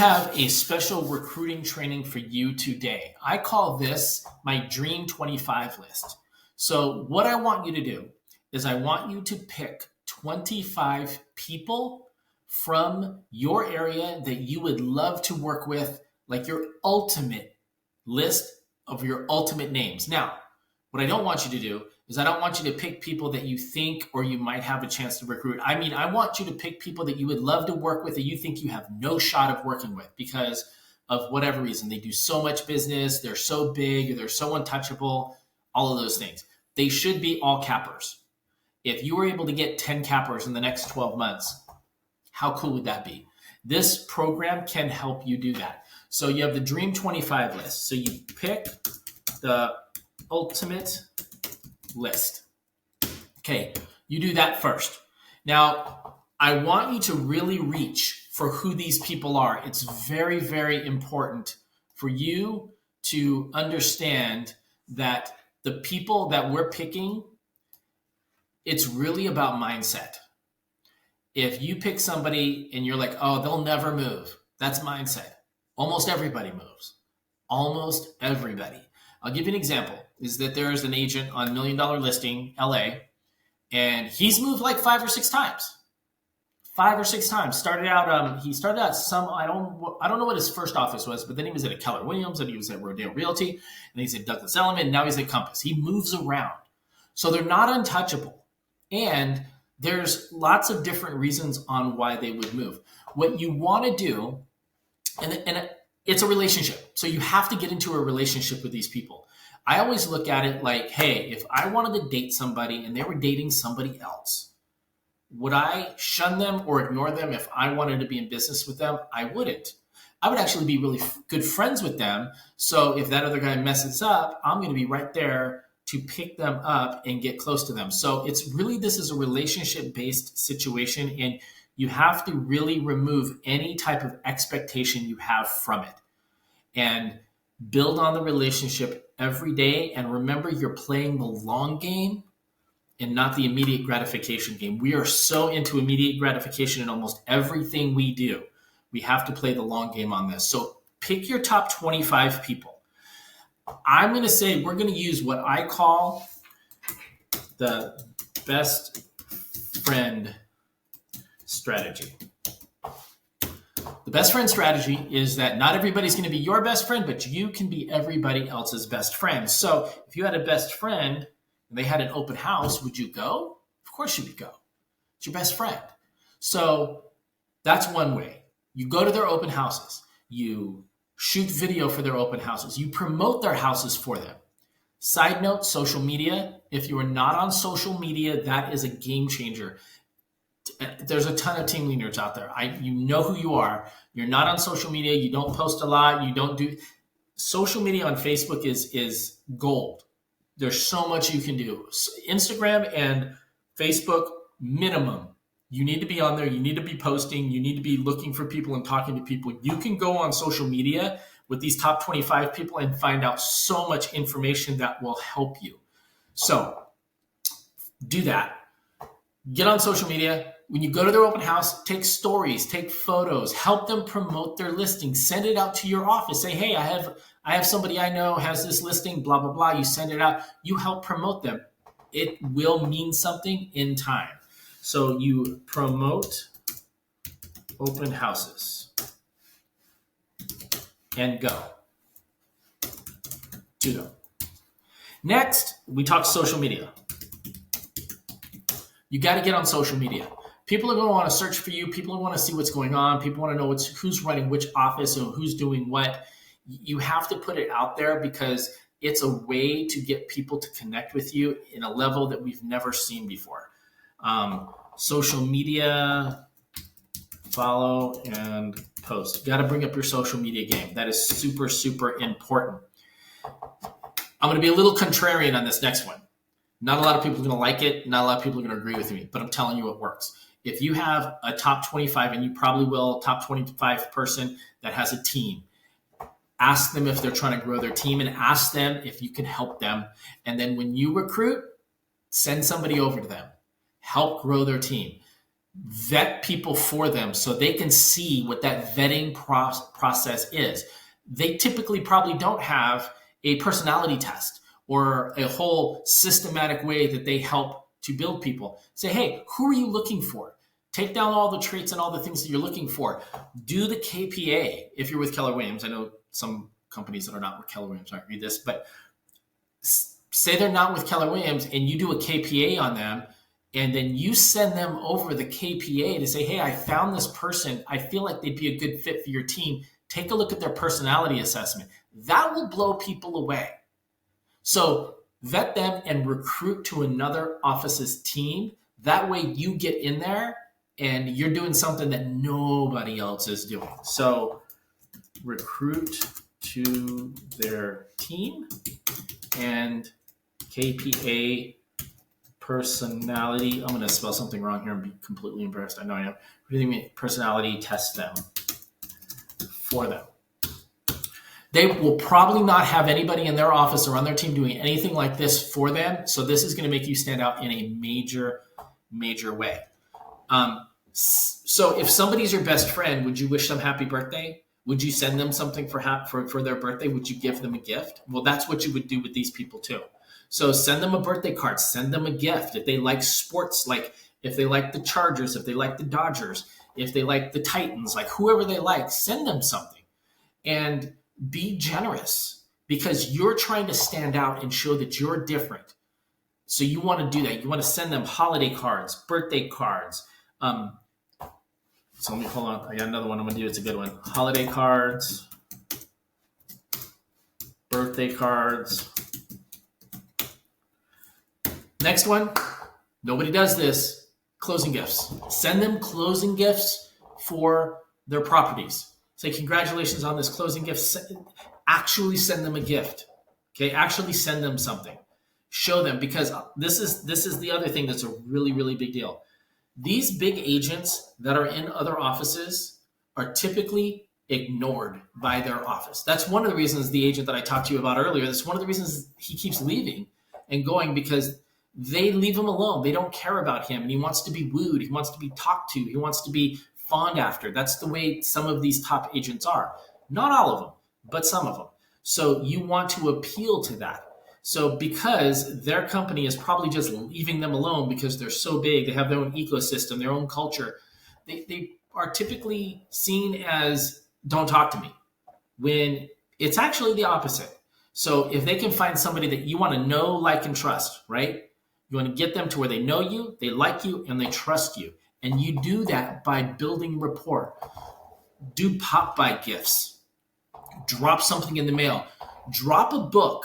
have a special recruiting training for you today. I call this my Dream 25 list. So what I want you to do is I want you to pick 25 people from your area that you would love to work with, like your ultimate list of your ultimate names. Now, what I don't want you to do is I don't want you to pick people that you think or you might have a chance to recruit. I mean, I want you to pick people that you would love to work with that you think you have no shot of working with because of whatever reason. They do so much business, they're so big, or they're so untouchable, all of those things. They should be all cappers. If you were able to get 10 cappers in the next 12 months, how cool would that be? This program can help you do that. So you have the Dream 25 list. So you pick the ultimate list. Okay, you do that first. Now, I want you to really reach for who these people are. It's very, very important for you to understand that the people that we're picking, it's really about mindset. If you pick somebody and you're like, oh, they'll never move, that's mindset. Almost everybody moves. Almost everybody. I'll give you an example, is that there is an agent on $1 Million Listing, LA, and he's moved like 5 or 6 times. 5 or 6 times. He started out I don't know what his first office was, but then he was at a Keller Williams, and he was at Rodeo Realty, and he's at Douglas Elliman, and now he's at Compass. He moves around. So they're not untouchable. And there's lots of different reasons on why they would move. What you want to do, and it's a relationship. So you have to get into a relationship with these people. I always look at it like, hey, if I wanted to date somebody and they were dating somebody else, would I shun them or ignore them if I wanted to be in business with them? I wouldn't. I would actually be really good friends with them. So if that other guy messes up, I'm going to be right there to pick them up and get close to them. So this is a relationship-based situation, and you have to really remove any type of expectation you have from it and build on the relationship every day. And remember, you're playing the long game and not the immediate gratification game. We are so into immediate gratification in almost everything we do. We have to play the long game on this. So pick your top 25 people. I'm going to say we're going to use what I call the best friend strategy. The best friend strategy is that not everybody's going to be your best friend, but you can be everybody else's best friend. So if you had a best friend and they had an open house, would you go? Of course you would go. It's your best friend. So that's one way. You go to their open houses. You shoot video for their open houses. You promote their houses for them. Side note, social media. If you are not on social media, that is a game changer. There's a ton of team leaders out there. You know who you are. You're not on social media. You don't post a lot. You don't do social media on Facebook is gold. There's so much you can do. Instagram and Facebook, minimum. You need to be on there. You need to be posting. You need to be looking for people and talking to people. You can go on social media with these top 25 people and find out so much information that will help you. So do that. Get on social media. When you go to their open house, take stories, take photos, help them promote their listing. Send it out to your office. Say, hey, I have somebody I know has this listing, blah, blah, blah. You send it out. You help promote them. It will mean something in time. So you promote open houses and go. Do them. Next, we talk social media. You got to get on social media. People are going to want to search for you. People want to see what's going on. People want to know who's running which office or who's doing what. You have to put it out there because it's a way to get people to connect with you in a level that we've never seen before. Social media, follow and post. You got to bring up your social media game. That is super, super important. I'm going to be a little contrarian on this next one. Not a lot of people are going to like it. Not a lot of people are going to agree with me, but I'm telling you it works. If you have a top 25, and you probably will, top 25 person that has a team, ask them if they're trying to grow their team and ask them if you can help them. And then when you recruit, send somebody over to them. Help grow their team. vet people for them so they can see what that vetting process is. They typically probably don't have a personality test or a whole systematic way that they help to build people. Say, hey, who are you looking for? Take down all the traits and all the things that you're looking for. Do the KPA if you're with Keller Williams. I know some companies that are not with Keller Williams might read this, but say they're not with Keller Williams and you do a KPA on them, and then you send them over the KPA to say, hey, I found this person. I feel like they'd be a good fit for your team. Take a look at their personality assessment. That will blow people away. So vet them and recruit to another office's team. That way you get in there and you're doing something that nobody else is doing. So recruit to their team and KPA personality. I'm going to spell something wrong here and be completely embarrassed. I know I am. Personality test them for them. They will probably not have anybody in their office or on their team doing anything like this for them. So this is going to make you stand out in a major, major way. So if somebody's your best friend, would you wish them happy birthday? Would you send them something for their birthday? Would you give them a gift? Well, that's what you would do with these people too. So send them a birthday card, send them a gift. If they like sports, like if they like the Chargers, if they like the Dodgers, if they like the Titans, like whoever they like, send them something. And be generous because you're trying to stand out and show that you're different. So you want to do that. You want to send them holiday cards, birthday cards. So let me hold on. I got another one I'm going to do. It's a good one. Holiday cards, birthday cards. Next one. Nobody does this. Closing gifts. Send them closing gifts for their properties. Say, congratulations on this closing gift. Actually send them a gift. Okay, actually send them something. Show them, because this is the other thing that's a really, really big deal. These big agents that are in other offices are typically ignored by their office. That's one of the reasons the agent that I talked to you about earlier, that's one of the reasons he keeps leaving and going, because they leave him alone. They don't care about him, and he wants to be wooed. He wants to be talked to. He wants to be fawned after. That's the way some of these top agents are. Not all of them, but some of them. So you want to appeal to that. So because their company is probably just leaving them alone because they're so big, they have their own ecosystem, their own culture, they are typically seen as don't talk to me, when it's actually the opposite. So if they can find somebody that you want to know, like, and trust, right? You want to get them to where they know you, they like you, and they trust you. And you do that by building rapport. Do pop-by gifts. Drop something in the mail. Drop a book.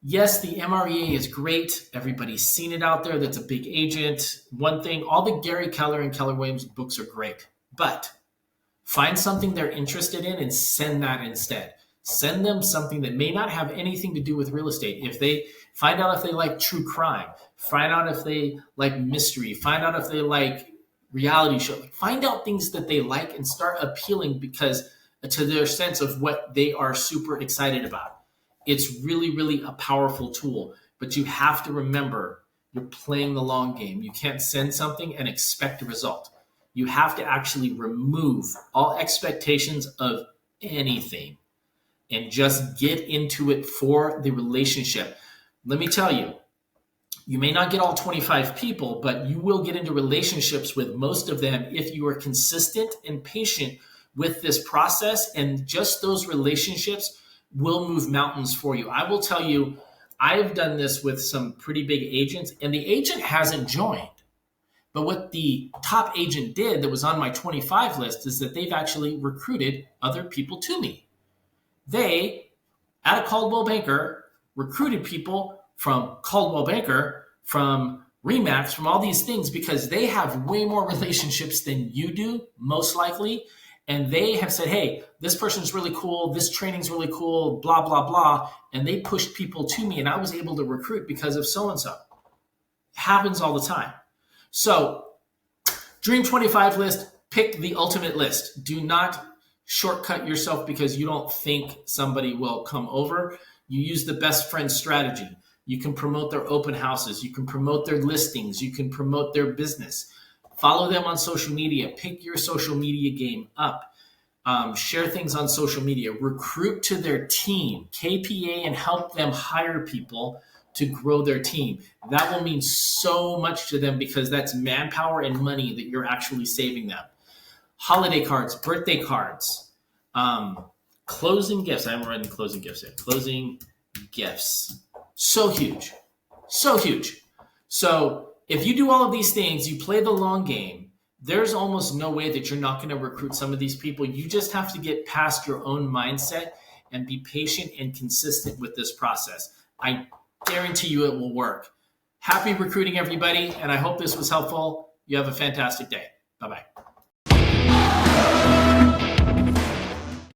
Yes, the MREA is great. Everybody's seen it out there. That's a big agent. One thing, all the Gary Keller and Keller Williams books are great. But find something they're interested in and send that instead. Send them something that may not have anything to do with real estate. If they find out if they like true crime, find out if they like mystery, find out if they like reality show, find out things that they like and start appealing because to their sense of what they are super excited about. It's really, really a powerful tool, but you have to remember you're playing the long game. You can't send something and expect a result. You have to actually remove all expectations of anything and just get into it for the relationship. Let me tell you, you may not get all 25 people, but you will get into relationships with most of them if you are consistent and patient with this process, and just those relationships will move mountains for you. I will tell you, I've done this with some pretty big agents, and the agent hasn't joined. But what the top agent did that was on my 25 list is that they've actually recruited other people to me. They, at a Coldwell Banker, recruited people from Coldwell Banker, from Remax, from all these things, because they have way more relationships than you do, most likely. And they have said, hey, this person's really cool, this training's really cool, blah, blah, blah. And they pushed people to me, and I was able to recruit because of so-and-so. It happens all the time. So Dream 25 list, pick the ultimate list. Do not shortcut yourself because you don't think somebody will come over. You use the best friend strategy. You can promote their open houses. You can promote their listings. You can promote their business. Follow them on social media. Pick your social media game up. Share things on social media. Recruit to their team, KPA, and help them hire people to grow their team. That will mean so much to them because that's manpower and money that you're actually saving them. Holiday cards, birthday cards, closing gifts. I haven't read the closing gifts yet. Closing gifts. So huge. So huge. So if you do all of these things, you play the long game, there's almost no way that you're not going to recruit some of these people. You just have to get past your own mindset and be patient and consistent with this process. I guarantee you it will work. Happy recruiting, everybody, and I hope this was helpful. You have a fantastic day. Bye-bye.